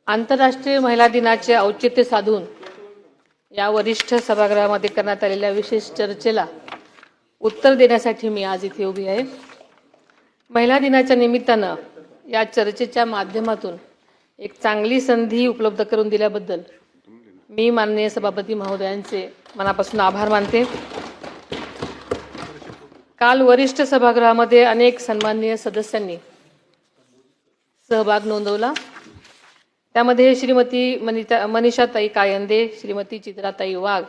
आंतरराष्ट्रीय महिला दिनाचे औचित्य साधून या वरिष्ठ सभागृहामध्ये करण्यात आलेल्या विशेष चर्चेला उत्तर देण्यासाठी मी आज इथे उभी आहे। महिला दिनाच्या निमित्तानं या चर्चेच्या माध्यमातून एक चांगली संधी उपलब्ध करून दिल्याबद्दल मी माननीय सभापती महोदयांचे मनापासून आभार मानते। काल वरिष्ठ सभागृहामध्ये अनेक सन्माननीय सदस्यांनी सहभाग नोंदवला। त्यामध्ये श्रीमती मनीषाताई कायंदे, श्रीमती चित्राताई वाघ,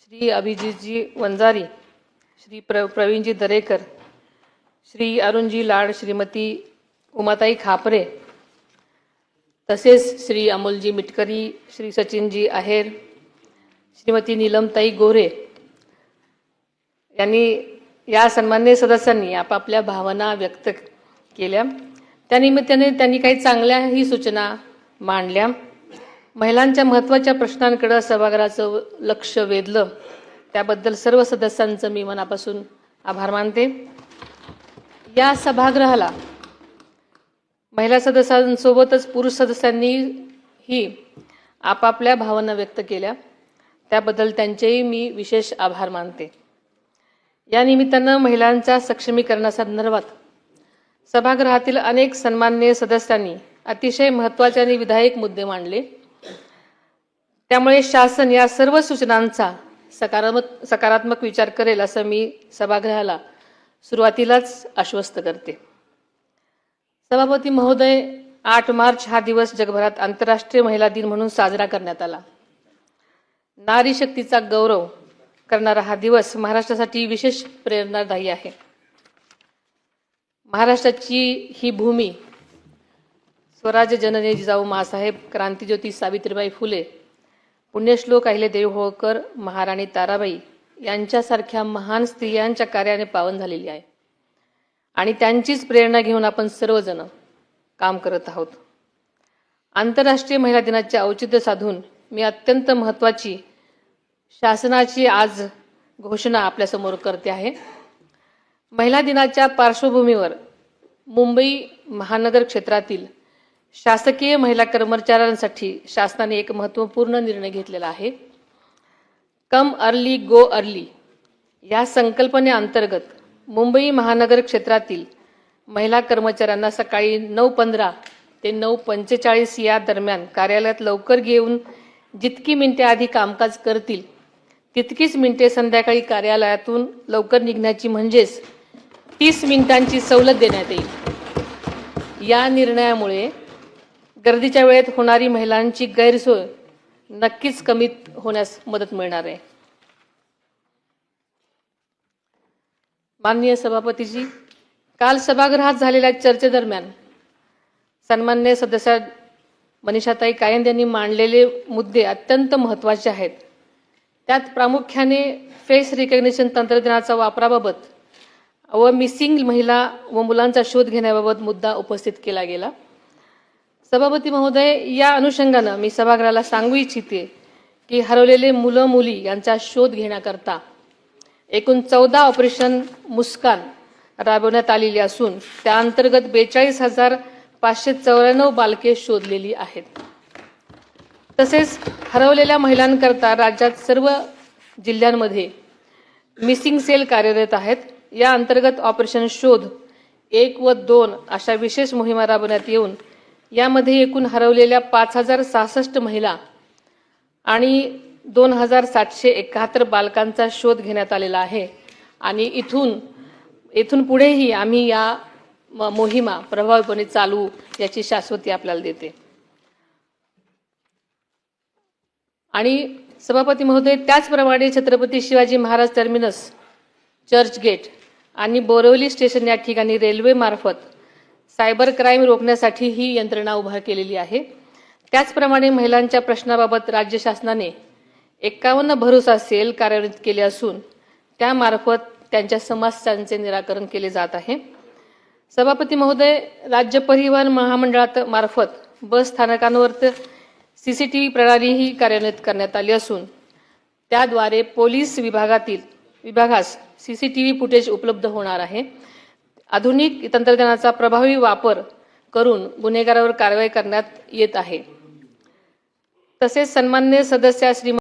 श्री अभिजीतजी वंजारी, श्री प्रवीणजी दरेकर, श्री अरुणजी लाड, श्रीमती उमाताई खापरे, तसेच श्री अमोलजी मिटकरी, श्री सचिनजी आहेर, श्रीमती नीलमताई गोरे यांनी या सन्माननीय सदस्यांनी आपापल्या भावना व्यक्त केल्या। त्यानिमित्ताने त्यांनी काही चांगल्याही सूचना मांडल्या। महिलांच्या महत्त्वाच्या प्रश्नांकडे सभागृहाचं लक्ष वेधलं, त्याबद्दल सर्व सदस्यांचं मी मनापासून आभार मानते। या सभागृहाला महिला सदस्यांसोबतच पुरुष सदस्यांनीही आपापल्या भावना व्यक्त केल्या, त्याबद्दल त्यांचेही मी विशेष आभार मानते। या निमित्तानं महिलांच्या सक्षमीकरणासंदर्भात सभागृहातील अनेक सन्माननीय सदस्यांनी अतिशय महत्त्वाचे आणि विधायक मुद्दे मांडले। त्यामुळे शासन या सर्व सूचनांचा सकारात्मक विचार करेल असं मी सभागृहाला सुरुवातीलाच आश्वस्त करते। सभापती महोदय, 8 मार्च हा दिवस जगभरात आंतरराष्ट्रीय महिला दिन म्हणून साजरा करण्यात आला। नारी शक्तीचा गौरव करणारा हा दिवस महाराष्ट्रासाठी विशेष प्रेरणादायी आहे। महाराष्ट्राची ही भूमी स्वराज्य जननी जिजाऊ माँसाहेब, क्रांतिज्योती सावित्रीबाई फुले, पुण्यश्लोक अहिल्यादेवी होळकर, महाराणी ताराबाई यांच्यासारख्या महान स्त्रियांच्या कार्याने पावन झालेली आहे आणि त्यांचीच प्रेरणा घेऊन आपण सर्वजण काम करत आहोत। आंतरराष्ट्रीय महिला दिनाचे औचित्य साधून मी अत्यंत महत्त्वाची शासनाची आज घोषणा आपल्यासमोर करते आहे। महिला दिनाच्या पार्श्वभूमीवर मुंबई महानगर क्षेत्रातील शासकीय महिला कर्मचाऱ्यांसाठी शासनाने एक महत्त्वपूर्ण निर्णय घेतलेला आहे। कम अर्ली गो अर्ली या संकल्पनेअंतर्गत मुंबई महानगर क्षेत्रातील महिला कर्मचाऱ्यांना सकाळी 9:15 ते 9:45 या दरम्यान कार्यालयात लवकर घेऊन जितकी मिनिटे आधी कामकाज करतील तितकीच मिनिटे संध्याकाळी कार्यालयातून लवकर निघण्याची म्हणजेच 30 मिनिटांची सवलत देण्यात येईल। या निर्णयामुळे गर्दीच्या वेळेत होणारी महिलांची गैरसोय नक्कीच कमी होण्यास मदत मिळणार आहे। माननीय सभापतीजी, काल सभागृहात झालेल्या चर्चेदरम्यान सन्माननीय सदस्य मनीषाताई कायंदे यांनी मांडलेले मुद्दे अत्यंत महत्त्वाचे आहेत। त्यात प्रामुख्याने फेस रिकग्निशन तंत्रज्ञानाच्या वापराबाबत व मिसिंग महिला व मुलांचा शोध घेण्याबाबत मुद्दा उपस्थित केला गेला। सभापती महोदय, या अनुषंगाने मी सभागृहाला सांगू इच्छिते की हरवलेले मुलं मुली यांचा शोध घेण्याकरता एकूण 14 ऑपरेशन मुस्कान राबवण्यात आलेली असून त्या अंतर्गत 42,594 बालके शोधलेली आहेत। तसेच हरवलेल्या महिलांकरता राज्यात सर्व जिल्ह्यांमध्ये मिसिंग सेल कार्यरत आहेत। या अंतर्गत ऑपरेशन शोध 1 व 2 अशा विशेष मोहिमा राबवण्यात येऊन यामध्ये एकूण हरवलेल्या 5,066 महिला आणि 2,771 बालकांचा शोध घेण्यात आलेला आहे आणि इथून पुढेही आम्ही या मोहिमा प्रभावीपणे चालू याची शाश्वती आपल्याला देते। आणि सभापती महोदय, त्याचप्रमाणे छत्रपती शिवाजी महाराज टर्मिनस, चर्चगेट आणि बोरिवली स्टेशन या ठिकाणी रेल्वे मार्फत सायबर क्राईम रोखण्यासाठी ही यंत्रणा उभा केलेली आहे। त्याचप्रमाणे महिलांच्या प्रश्नाबाबत राज्य शासनाने 51 भरोसा सेल कार्यान्वित केले असून त्यामार्फत त्यांच्या समस्यांचे निराकरण केले जात आहे। सभापती महोदय, राज्य परिवहन महामंडळामार्फत बस स्थानकांवर CCTV प्रणालीही कार्यान्वित करण्यात आली असून त्याद्वारे पोलीस विभागास CCTV फुटेज उपलब्ध होणार आहे। आधुनिक तंत्रज्ञानाचा प्रभावी वापर करून गुन्हेगारावर कारवाई करण्यात येत आहे. तसेच सन्माननीय सदस्या श्री